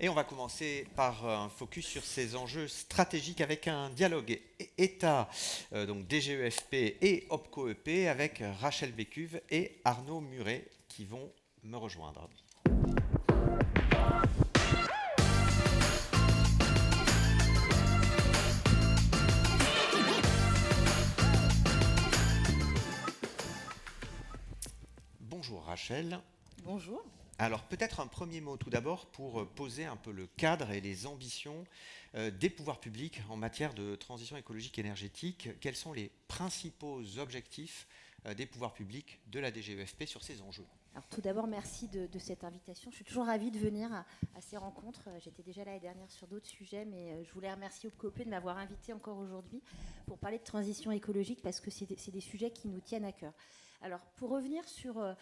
Et on va commencer par un focus sur ces enjeux stratégiques avec un dialogue État, donc DGEFP et OPCO-EP avec Rachel Bécuve et Arnaud Muret qui vont me rejoindre. Bonjour Rachel. Bonjour. Alors peut-être un premier mot tout d'abord pour poser un peu le cadre et les ambitions des pouvoirs publics en matière de transition écologique et énergétique. Quels sont les principaux objectifs des pouvoirs publics de la DGEFP sur ces enjeux ? Alors, tout d'abord, merci de cette invitation. Je suis toujours ravie de venir à ces rencontres. J'étais déjà l'année dernière sur d'autres sujets, mais je voulais remercier OPCO-EP de m'avoir invité encore aujourd'hui pour parler de transition écologique parce que c'est des sujets qui nous tiennent à cœur. Alors, pour revenir sur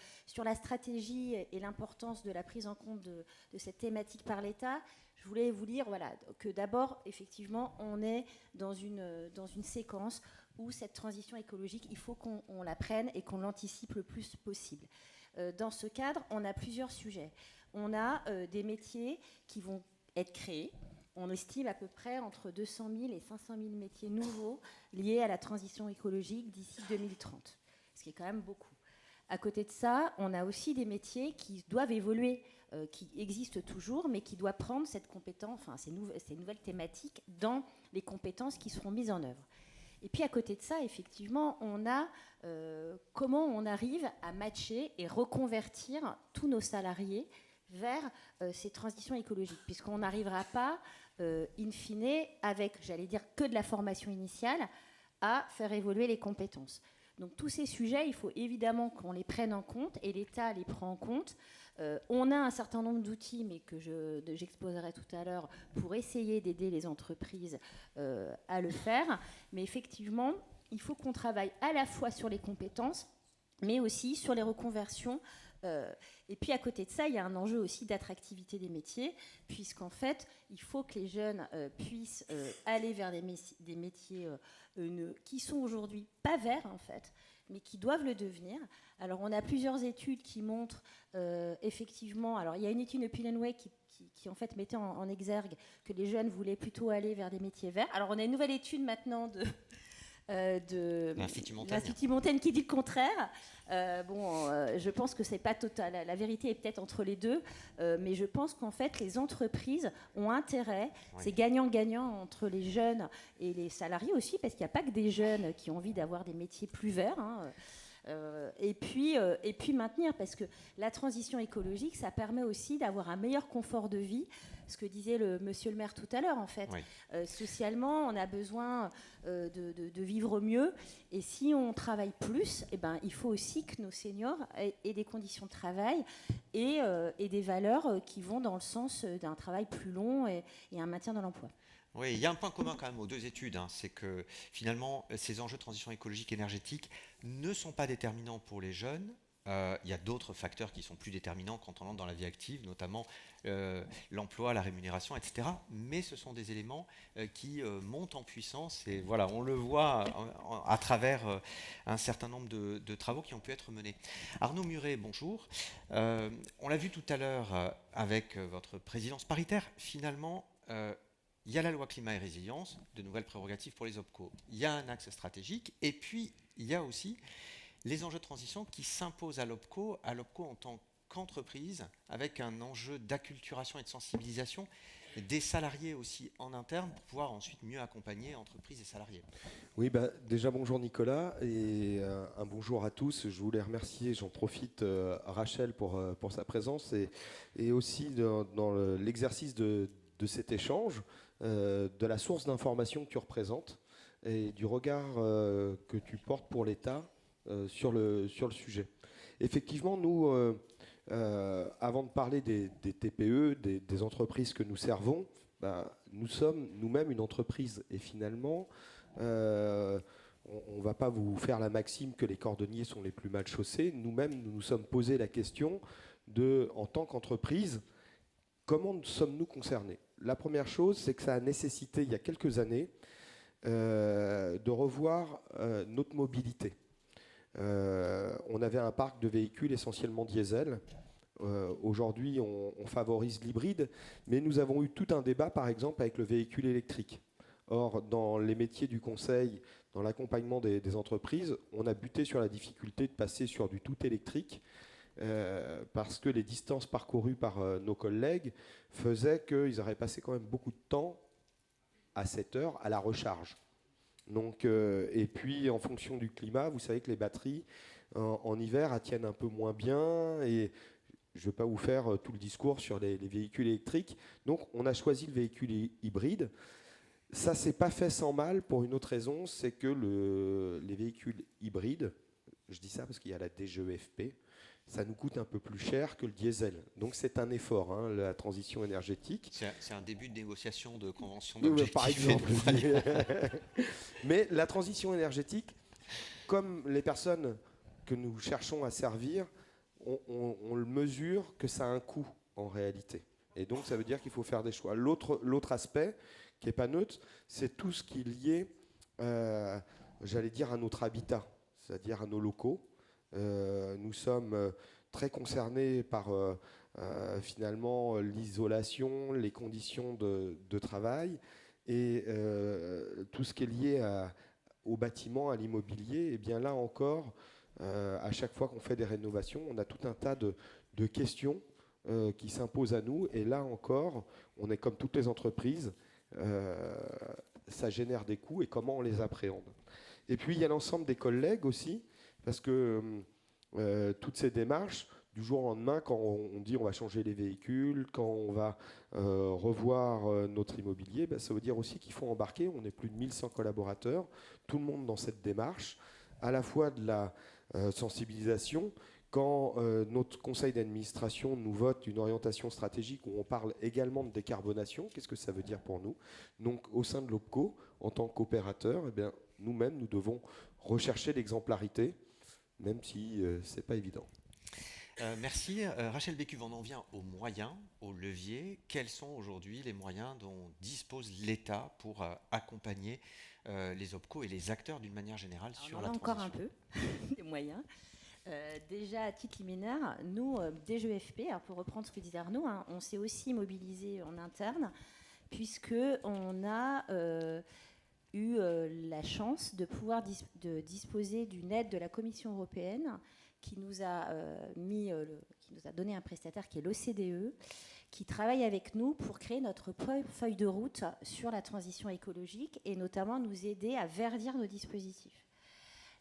la stratégie et l'importance de la prise en compte de cette thématique par l'État, je voulais vous dire que d'abord, effectivement, on est dans une séquence où cette transition écologique, il faut qu'on la prenne et qu'on l'anticipe le plus possible. Dans ce cadre, on a plusieurs sujets. On a des métiers qui vont être créés. On estime à peu près entre 200 000 et 500 000 métiers nouveaux liés à la transition écologique d'ici 2030, ce qui est quand même beaucoup. À côté de ça, on a aussi des métiers qui doivent évoluer, qui existent toujours, mais qui doivent prendre cette compétence, enfin, ces nouvelles thématiques dans les compétences qui seront mises en œuvre. Et puis à côté de ça, effectivement, on a comment on arrive à matcher et reconvertir tous nos salariés vers ces transitions écologiques, puisqu'on n'arrivera pas, in fine, avec, j'allais dire, que de la formation initiale, à faire évoluer les compétences. Donc tous ces sujets, il faut évidemment qu'on les prenne en compte, et l'État les prend en compte. On a un certain nombre d'outils, mais que j'exposerai tout à l'heure, pour essayer d'aider les entreprises à le faire. Mais effectivement, il faut qu'on travaille à la fois sur les compétences, mais aussi sur les reconversions. Et puis à côté de ça, il y a un enjeu aussi d'attractivité des métiers, puisqu'en fait, il faut que les jeunes puissent aller vers des métiers qui sont aujourd'hui pas verts, en fait, mais qui doivent le devenir. Alors, on a plusieurs études qui montrent effectivement... Alors, il y a une étude de Pilenway qui en fait mettait en exergue que les jeunes voulaient plutôt aller vers des métiers verts. Alors, on a une nouvelle étude maintenant de l'Institut Montaigne qui dit le contraire. Je pense que c'est pas total. La vérité est peut-être entre les deux, mais je pense qu'en fait, les entreprises ont intérêt, c'est gagnant-gagnant entre les jeunes et les salariés aussi, parce qu'il n'y a pas que des jeunes qui ont envie d'avoir des métiers plus verts, et puis maintenir, parce que la transition écologique, ça permet aussi d'avoir un meilleur confort de vie, ce que disait monsieur le maire tout à l'heure, en fait. Socialement, on a besoin de vivre mieux, et si on travaille plus, il faut aussi que nos seniors aient des conditions de travail et des valeurs qui vont dans le sens d'un travail plus long et un maintien dans l'emploi. Oui, il y a un point commun quand même aux deux études, c'est que finalement, ces enjeux de transition écologique et énergétique ne sont pas déterminants pour les jeunes. Il y a d'autres facteurs qui sont plus déterminants quand on entre dans la vie active, notamment l'emploi, la rémunération, etc. Mais ce sont des éléments qui montent en puissance et voilà, on le voit à travers un certain nombre de travaux qui ont pu être menés. Arnaud Muret, bonjour. On l'a vu tout à l'heure avec votre présidence paritaire, finalement... il y a la loi climat et résilience, de nouvelles prérogatives pour les OPCO. Il y a un axe stratégique et puis il y a aussi les enjeux de transition qui s'imposent à l'OPCO en tant qu'entreprise, avec un enjeu d'acculturation et de sensibilisation des salariés aussi en interne pour pouvoir ensuite mieux accompagner entreprises et salariés. Oui, déjà bonjour Nicolas et un bonjour à tous. Je voulais remercier, j'en profite, Rachel pour sa présence et aussi dans l'exercice de cet échange, de la source d'information que tu représentes et du regard que tu portes pour l'État sur le sujet. Effectivement, nous, avant de parler des TPE, des entreprises que nous servons, nous sommes nous-mêmes une entreprise. Et finalement, on ne va pas vous faire la maxime que les cordonniers sont les plus mal chaussés. Nous-mêmes, nous nous sommes posé la question de, en tant qu'entreprise, comment sommes-nous concernés ? La première chose, c'est que ça a nécessité, il y a quelques années, de revoir notre mobilité. On avait un parc de véhicules essentiellement diesel. Aujourd'hui, on favorise l'hybride, mais nous avons eu tout un débat, par exemple, avec le véhicule électrique. Or, dans les métiers du conseil, dans l'accompagnement des entreprises, on a buté sur la difficulté de passer sur du tout électrique, parce que les distances parcourues par nos collègues faisaient qu'ils auraient passé quand même beaucoup de temps à 7 heures à la recharge. Donc, et puis, en fonction du climat, vous savez que les batteries, en hiver, elles tiennent un peu moins bien. Et je ne vais pas vous faire tout le discours sur les véhicules électriques. Donc, on a choisi le véhicule hybride. Ça ne s'est pas fait sans mal pour une autre raison, c'est que les véhicules hybrides, je dis ça parce qu'il y a la DGEFP, ça nous coûte un peu plus cher que le diesel. Donc c'est un effort, hein, la transition énergétique. C'est un début de négociation de convention Oui, d'objectifs. par exemple. Mais la transition énergétique, comme les personnes que nous cherchons à servir, on le mesure que ça a un coût en réalité. Et donc ça veut dire qu'il faut faire des choix. L'autre aspect, qui n'est pas neutre, c'est tout ce qui est lié, j'allais dire, à notre habitat, c'est-à-dire à nos locaux. Nous sommes très concernés par finalement l'isolation, les conditions de travail et tout ce qui est lié au bâtiment, à l'immobilier. Et bien là encore, à chaque fois qu'on fait des rénovations, on a tout un tas de questions qui s'imposent à nous. Et là encore, on est comme toutes les entreprises, ça génère des coûts et comment on les appréhende. Et puis il y a l'ensemble des collègues aussi, parce que toutes ces démarches, du jour au lendemain, quand on dit on va changer les véhicules, quand on va revoir notre immobilier, ça veut dire aussi qu'il faut embarquer, on est plus de 1100 collaborateurs, tout le monde dans cette démarche, à la fois de la sensibilisation. Quand notre conseil d'administration nous vote une orientation stratégique où on parle également de décarbonation, qu'est-ce que ça veut dire pour nous? Donc au sein de l'OPCO, en tant qu'opérateur, eh bien, nous-mêmes, nous devons rechercher l'exemplarité, même si ce n'est pas évident. Merci. Rachel Bécuve, on en vient aux moyens, aux leviers. Quels sont aujourd'hui les moyens dont dispose l'État pour accompagner les OPCO et les acteurs d'une manière générale sur la transition? Encore un peu, les moyens. Déjà, à titre liminaire, nous, DGEFP, pour reprendre ce que disait Arnaud, hein, on s'est aussi mobilisé en interne, puisqu'on a eu la chance de pouvoir disposer d'une aide de la Commission européenne qui nous a donné un prestataire qui est l'OCDE, qui travaille avec nous pour créer notre feuille de route sur la transition écologique et notamment nous aider à verdir nos dispositifs.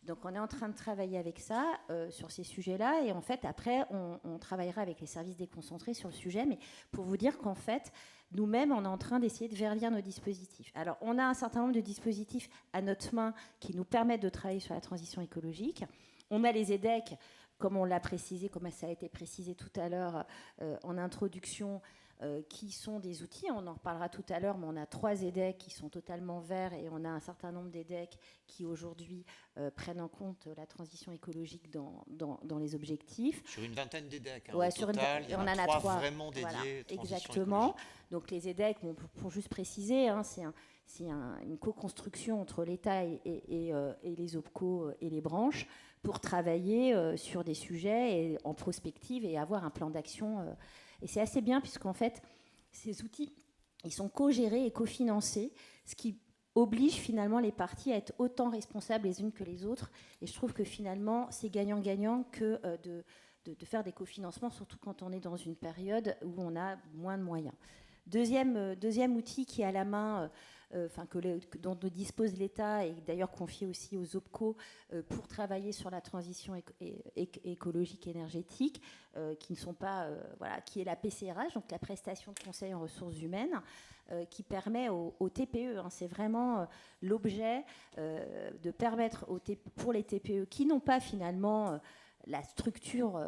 Donc on est en train de travailler avec ça, sur ces sujets-là, et en fait après on travaillera avec les services déconcentrés sur le sujet, mais pour vous dire qu'en fait nous-mêmes on est en train d'essayer de verdir nos dispositifs. Alors on a un certain nombre de dispositifs à notre main qui nous permettent de travailler sur la transition écologique. On a les EDEC, comme on l'a précisé, comme ça a été précisé tout à l'heure en introduction, qui sont des outils, on en reparlera tout à l'heure, mais on a 3 EDEC qui sont totalement verts et on a un certain nombre d'EDEC qui aujourd'hui prennent en compte la transition écologique dans les objectifs. Sur une vingtaine d'EDEC, ouais, au total, il y en a 3 vraiment dédiés voilà, transition exactement. écologique. Donc les EDEC, pour juste préciser, hein, c'est une co-construction entre l'État et les OPCO et les branches pour travailler sur des sujets en prospective et avoir un plan d'action. Et c'est assez bien puisqu'en fait, ces outils, ils sont co-gérés et cofinancés, ce qui oblige finalement les parties à être autant responsables les unes que les autres. Et je trouve que finalement, c'est gagnant-gagnant que de faire des cofinancements, surtout quand on est dans une période où on a moins de moyens. Deuxième outil qui est à la main, dont dispose l'État et d'ailleurs confié aussi aux OPCO pour travailler sur la transition écologique et énergétique, qui ne sont pas, qui est la PCRH, donc la prestation de conseil en ressources humaines, qui permet aux TPE, hein, c'est vraiment l'objet de permettre pour les TPE qui n'ont pas finalement la structure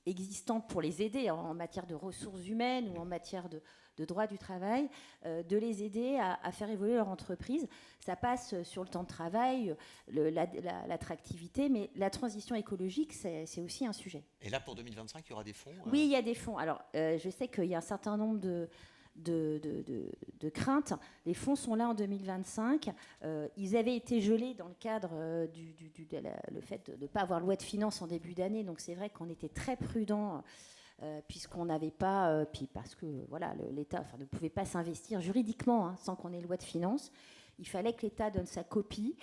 existante pour les aider en matière de ressources humaines ou en matière de droit du travail, de les aider à faire évoluer leur entreprise. Ça passe sur le temps de travail, l'attractivité, mais la transition écologique, c'est aussi un sujet. Et là, pour 2025, il y aura des fonds Oui, il y a des fonds. Alors, je sais qu'il y a un certain nombre de crainte. Les fonds sont là en 2025. Ils avaient été gelés dans le cadre le fait de ne pas avoir loi de finances en début d'année. Donc c'est vrai qu'on était très prudent puisqu'on n'avait pas, puis parce que voilà, l'État ne pouvait pas s'investir juridiquement sans qu'on ait loi de finances. Il fallait que l'État donne sa copie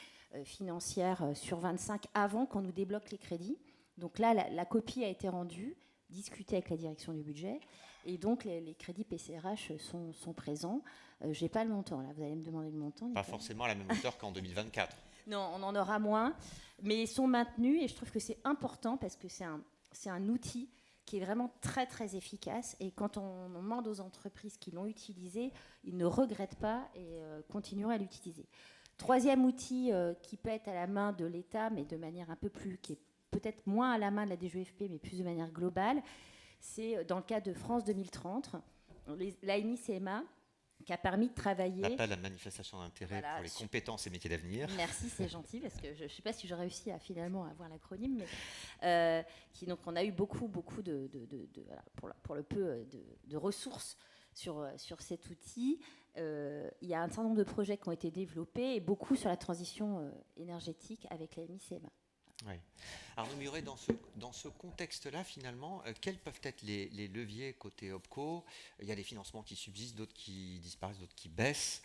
financière sur 25 avant qu'on nous débloque les crédits. Donc là, la copie a été rendue, discutée avec la direction du budget, et donc les crédits PCRH sont présents. Je n'ai pas le montant, là, vous allez me demander le montant. Pas forcément à la même hauteur qu'en 2024. Non, on en aura moins, mais ils sont maintenus, et je trouve que c'est important parce que c'est un outil qui est vraiment très très efficace, et quand on demande aux entreprises qui l'ont utilisé, ils ne regrettent pas et continueront à l'utiliser. Troisième outil qui peut être à la main de l'État, mais de manière un peu plus, qui est peut-être moins à la main de la DGEFP, mais plus de manière globale, c'est dans le cadre de France 2030, l'AMI-CMA, qui a permis de travailler... L'appel à manifestation d'intérêt pour les compétences et métiers d'avenir. Merci, c'est gentil, parce que je ne sais pas si j'ai réussi à finalement avoir l'acronyme, mais donc on a eu beaucoup voilà, pour le peu de ressources sur cet outil. Il y a un certain nombre de projets qui ont été développés, et beaucoup sur la transition énergétique avec la MICMA. Oui. Arnaud Muret, dans ce contexte-là, finalement, quels peuvent être les leviers côté OPCO? Il y a des financements qui subsistent, d'autres qui disparaissent, d'autres qui baissent.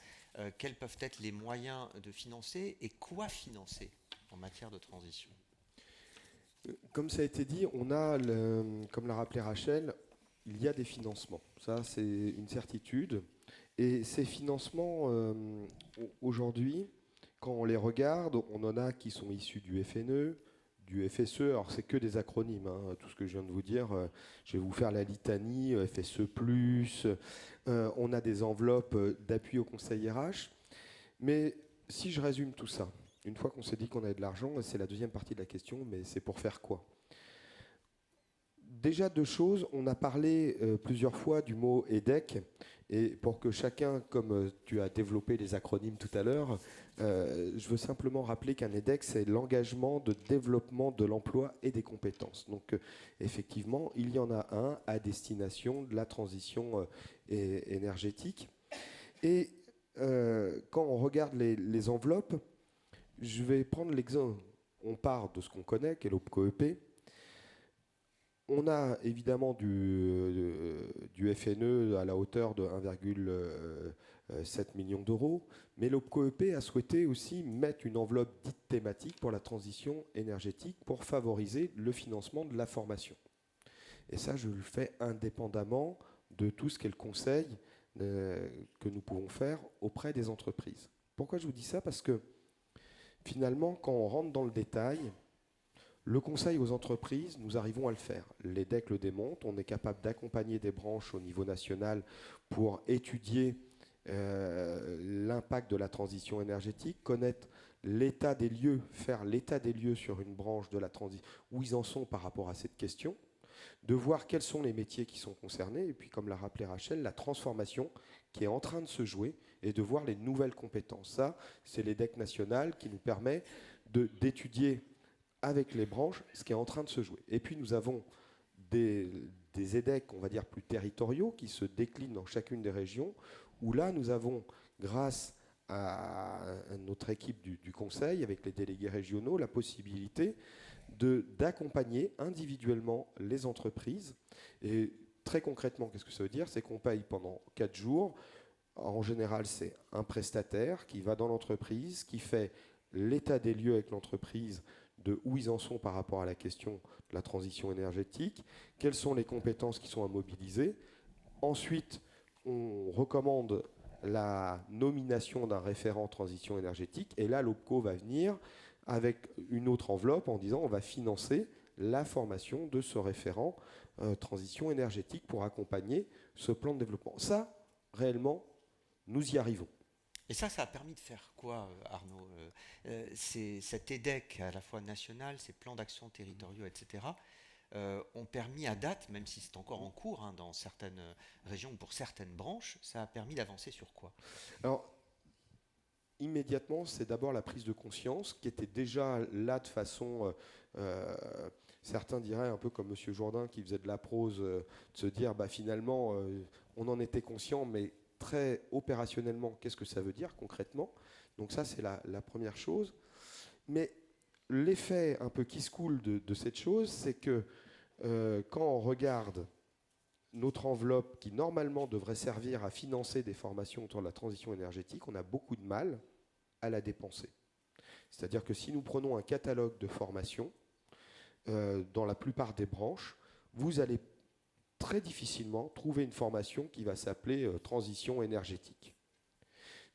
Quels peuvent être les moyens de financer et quoi financer en matière de transition? Comme ça a été dit, on a, comme l'a rappelé Rachel, il y a des financements. Ça, c'est une certitude. Et ces financements, aujourd'hui, quand on les regarde, on en a qui sont issus du FNE, du FSE. Alors, c'est que des acronymes, tout ce que je viens de vous dire. Je vais vous faire la litanie, FSE+. On a des enveloppes d'appui au conseil RH. Mais si je résume tout ça, une fois qu'on s'est dit qu'on avait de l'argent, c'est la deuxième partie de la question, mais c'est pour faire quoi? Déjà deux choses, on a parlé plusieurs fois du mot EDEC, et pour que chacun, comme tu as développé les acronymes tout à l'heure, je veux simplement rappeler qu'un EDEC, c'est l'engagement de développement de l'emploi et des compétences. Donc effectivement, il y en a un à destination de la transition énergétique. Et quand on regarde les enveloppes, je vais prendre l'exemple, on part de ce qu'on connaît, qui est l'OPCO-EP. On a évidemment du FNE à la hauteur de 1,7 million d'euros, mais l'OPCO-EP a souhaité aussi mettre une enveloppe dite thématique pour la transition énergétique pour favoriser le financement de la formation. Et ça, je le fais indépendamment de tout ce qu'est le conseil que nous pouvons faire auprès des entreprises. Pourquoi je vous dis ça? Parce que finalement, quand on rentre dans le détail, le conseil aux entreprises, nous arrivons à le faire. L'EDEC le démontre, on est capable d'accompagner des branches au niveau national pour étudier l'impact de la transition énergétique, connaître l'état des lieux, faire l'état des lieux sur une branche de la transition, où ils en sont par rapport à cette question, de voir quels sont les métiers qui sont concernés, et puis comme l'a rappelé Rachel, la transformation qui est en train de se jouer, et de voir les nouvelles compétences. Ça, c'est l'EDEC national qui nous permet d'étudier avec les branches ce qui est en train de se jouer. Et puis nous avons des EDEC, on va dire, plus territoriaux qui se déclinent dans chacune des régions, où là nous avons, grâce à notre équipe du conseil, avec les délégués régionaux, la possibilité d'accompagner individuellement les entreprises. Et très concrètement, qu'est-ce que ça veut dire? C'est qu'on paye pendant 4 jours. En général, c'est un prestataire qui va dans l'entreprise, qui fait l'état des lieux avec l'entreprise, de où ils en sont par rapport à la question de la transition énergétique, quelles sont les compétences qui sont à mobiliser. Ensuite, on recommande la nomination d'un référent transition énergétique, et là, l'OPCO va venir avec une autre enveloppe en disant on va financer la formation de ce référent transition énergétique pour accompagner ce plan de développement. Ça, réellement, nous y arrivons. Et ça a permis de faire quoi, Arnaud? Cet EDEC à la fois national, ces plans d'action territoriaux, etc., ont permis à date, même si c'est encore en cours dans certaines régions ou pour certaines branches, ça a permis d'avancer sur quoi? Alors, immédiatement, c'est d'abord la prise de conscience qui était déjà là de façon certains diraient, un peu comme M. Jourdain qui faisait de la prose, de se dire finalement, on en était conscient, mais très opérationnellement, qu'est-ce que ça veut dire concrètement? Donc ça, c'est la première chose. Mais l'effet un peu qui se coule de cette chose, c'est que quand on regarde notre enveloppe qui normalement devrait servir à financer des formations autour de la transition énergétique, on a beaucoup de mal à la dépenser. C'est-à-dire que si nous prenons un catalogue de formations, dans la plupart des branches, vous allez très difficilement trouver une formation qui va s'appeler transition énergétique.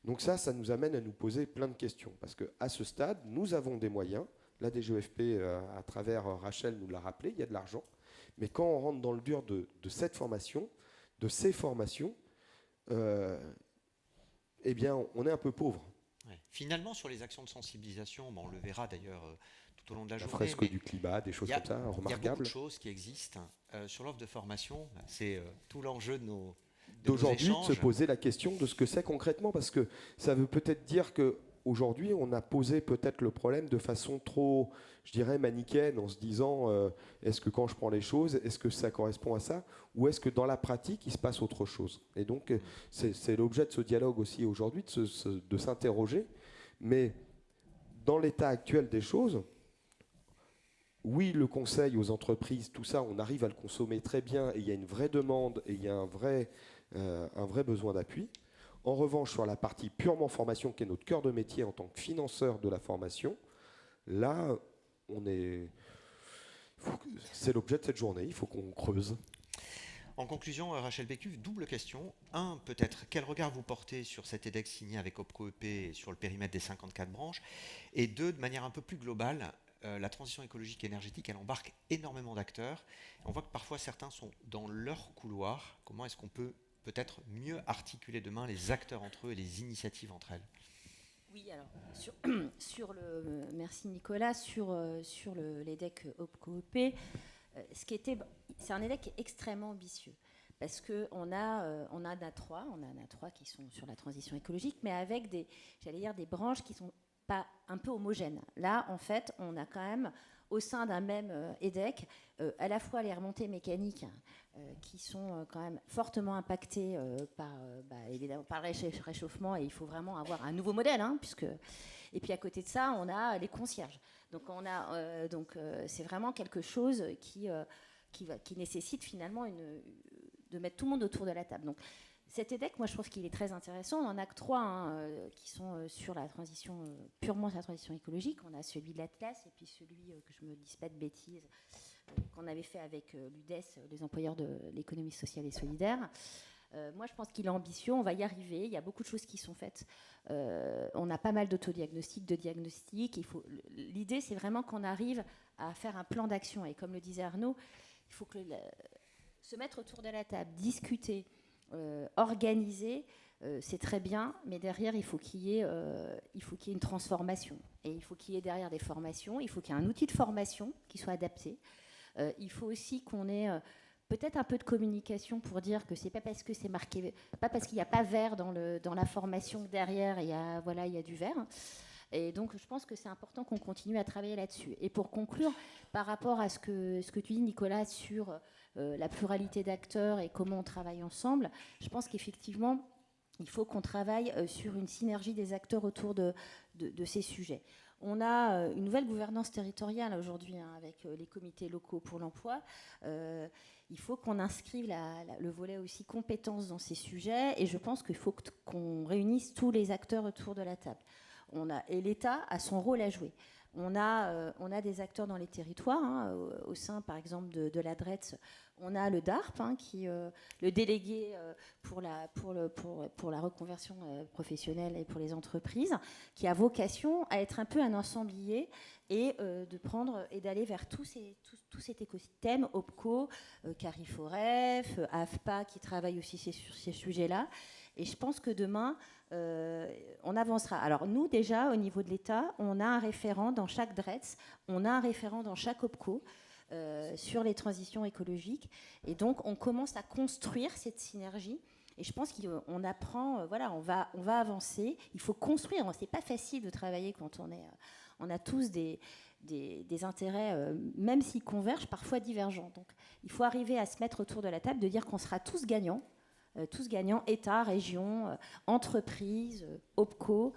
Donc ça nous amène à nous poser plein de questions, parce qu'à ce stade, nous avons des moyens. La DGEFP, à travers Rachel, nous l'a rappelé, il y a de l'argent. Mais quand on rentre dans le dur de cette formation, de ces formations, eh bien, on est un peu pauvre. Ouais. Finalement, sur les actions de sensibilisation, on le verra d'ailleurs tout au long de la journée. La fresque du climat, des choses comme ça, remarquables. Il y a beaucoup de choses qui existent. Sur l'offre de formation, c'est tout l'enjeu de nos d'aujourd'hui, échanges. de se poser la question de ce que c'est concrètement, parce que ça veut peut-être dire qu'aujourd'hui, on a posé peut-être le problème de façon trop, je dirais, manichéenne, en se disant, est-ce que quand je prends les choses, est-ce que ça correspond à ça, ou est-ce que dans la pratique, il se passe autre chose? Et donc, c'est l'objet de ce dialogue aussi aujourd'hui, de s'interroger. Mais dans l'état actuel des choses, oui, le conseil aux entreprises, tout ça, on arrive à le consommer très bien, et il y a une vraie demande, et il y a un vrai besoin d'appui. En revanche, sur la partie purement formation, qui est notre cœur de métier en tant que financeur de la formation, là, c'est l'objet de cette journée, il faut qu'on creuse. En conclusion, Rachel Bécuve, double question. Un, peut-être, quel regard vous portez sur cet EDEC signé avec OPCO-EP et sur le périmètre des 54 branches? Et deux, de manière un peu plus globale, la transition écologique et énergétique, elle embarque énormément d'acteurs. On voit que parfois certains sont dans leur couloir. Comment est-ce qu'on peut peut-être mieux articuler demain les acteurs entre eux et les initiatives entre elles? Oui, alors, merci Nicolas, sur l'EDEC OPCO-EP, c'est un EDEC extrêmement ambitieux. Parce qu'on a NA3 qui sont sur la transition écologique, mais avec des branches qui sont pas un peu homogènes. Là, en fait, on a quand même, au sein d'un même EDEC, à la fois les remontées mécaniques qui sont quand même fortement impactées évidemment par le réchauffement, et il faut vraiment avoir un nouveau modèle, et puis à côté de ça, on a les concierges. Donc, c'est vraiment quelque chose qui nécessite finalement de mettre tout le monde autour de la table. Donc, cet EDEC, moi, je trouve qu'il est très intéressant. On en a que 3 qui sont sur la transition, purement sur la transition écologique. On a celui de l'Atlas et puis celui, que je me dise pas de bêtises, qu'on avait fait avec l'UDES, les employeurs de l'économie sociale et solidaire. Moi, je pense qu'il est ambitieux. On va y arriver. Il y a beaucoup de choses qui sont faites. On a pas mal d'autodiagnostics, de diagnostics. L'idée, c'est vraiment qu'on arrive à faire un plan d'action. Et comme le disait Arnaud, il faut se mettre autour de la table, discuter, organiser, c'est très bien, mais derrière, il faut qu'il y ait une transformation. Et il faut qu'il y ait derrière des formations, il faut qu'il y ait un outil de formation qui soit adapté. Il faut aussi qu'on ait peut-être un peu de communication pour dire que c'est pas parce que c'est marqué, pas parce qu'il n'y a pas vert dans la formation que derrière, il y a du vert. Et donc, je pense que c'est important qu'on continue à travailler là-dessus. Et pour conclure, par rapport à ce que tu dis, Nicolas, sur la pluralité d'acteurs et comment on travaille ensemble, je pense qu'effectivement, il faut qu'on travaille sur une synergie des acteurs autour de ces sujets. On a une nouvelle gouvernance territoriale aujourd'hui avec les comités locaux pour l'emploi. Il faut qu'on inscrive le volet aussi compétences dans ces sujets, et je pense qu'il faut qu'on réunisse tous les acteurs autour de la table. Et l'État a son rôle à jouer. On a des acteurs dans les territoires, au sein, par exemple, de la DRETS. On a le DARP, le délégué pour la reconversion professionnelle et pour les entreprises, qui a vocation à être un peu un ensemblier et d'aller vers tout cet écosystème, OPCO, Cariforef, AFPA, qui travaille aussi sur ces sujets-là. Et je pense que demain, on avancera. Alors nous, déjà, au niveau de l'État, on a un référent dans chaque DRETS, on a un référent dans chaque OPCO sur les transitions écologiques. Et donc, on commence à construire cette synergie. Et je pense qu'on apprend, on va avancer. Il faut construire. C'est pas facile de travailler quand on a tous des des intérêts, même s'ils convergent, parfois divergents. Donc il faut arriver à se mettre autour de la table, de dire qu'on sera tous gagnants, État, région, entreprise, OPCO,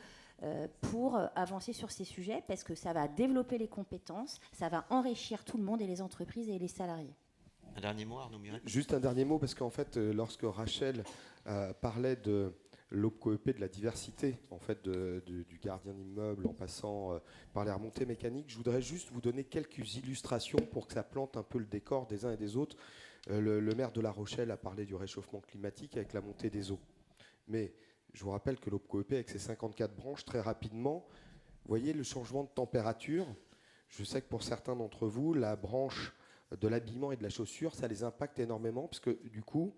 pour avancer sur ces sujets, parce que ça va développer les compétences, ça va enrichir tout le monde, et les entreprises et les salariés. Un dernier mot, Arnaud Muret. Juste un dernier mot, parce qu'en fait, lorsque Rachel parlait de l'OPCO-EP, de la diversité en fait, du gardien d'immeuble en passant par les remontées mécaniques, je voudrais juste vous donner quelques illustrations pour que ça plante un peu le décor des uns et des autres. Le maire de La Rochelle a parlé du réchauffement climatique avec la montée des eaux. Mais je vous rappelle que l'OPCO-EP, avec ses 54 branches, très rapidement, vous voyez le changement de température. Je sais que pour certains d'entre vous, la branche de l'habillement et de la chaussure, ça les impacte énormément, parce que du coup,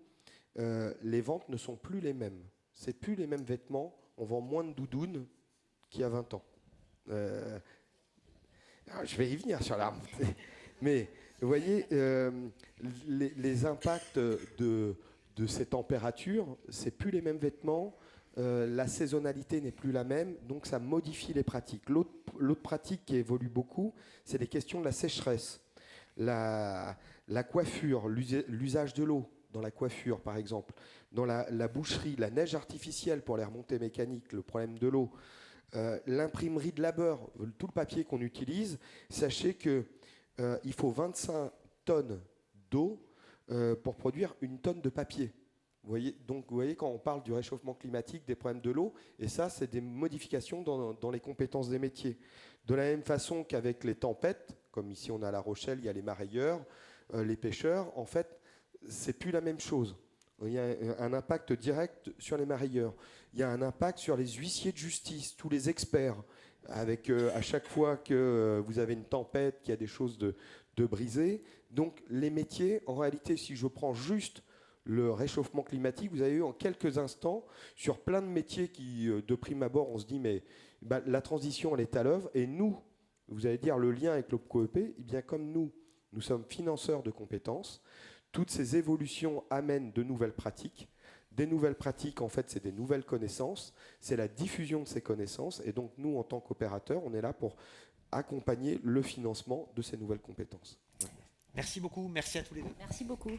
les ventes ne sont plus les mêmes. C'est plus les mêmes vêtements. On vend moins de doudounes qu'il y a 20 ans. Je vais y venir sur la remontée. Mais vous voyez, les impacts de ces températures, c'est plus les mêmes vêtements. La saisonnalité n'est plus la même, donc ça modifie les pratiques. L'autre pratique qui évolue beaucoup, c'est les questions de la sécheresse. La coiffure, l'usage de l'eau dans la coiffure, par exemple. Dans la boucherie, la neige artificielle pour les remontées mécaniques, le problème de l'eau. L'imprimerie de labeur, tout le papier qu'on utilise, sachez qu'il faut 25 tonnes d'eau pour produire 1 tonne de papier. Donc, vous voyez, quand on parle du réchauffement climatique, des problèmes de l'eau, et ça, c'est des modifications dans les compétences des métiers. De la même façon qu'avec les tempêtes, comme ici on a à La Rochelle, il y a les marailleurs, les pêcheurs, en fait, c'est plus la même chose. Il y a un impact direct sur les marailleurs. Il y a un impact sur les huissiers de justice, tous les experts, avec à chaque fois que vous avez une tempête, qu'il y a des choses de brisées. Donc les métiers, en réalité, si je prends juste le réchauffement climatique, vous avez eu en quelques instants, sur plein de métiers qui, de prime abord, on se dit, mais la transition, elle est à l'œuvre. Et nous, vous allez dire le lien avec l'OPCO-EP, eh bien comme nous sommes financeurs de compétences, toutes ces évolutions amènent de nouvelles pratiques. Des nouvelles pratiques, en fait, c'est des nouvelles connaissances, c'est la diffusion de ces connaissances. Et donc, nous, en tant qu'opérateurs, on est là pour accompagner le financement de ces nouvelles compétences. Merci beaucoup, merci à tous les deux. Merci beaucoup.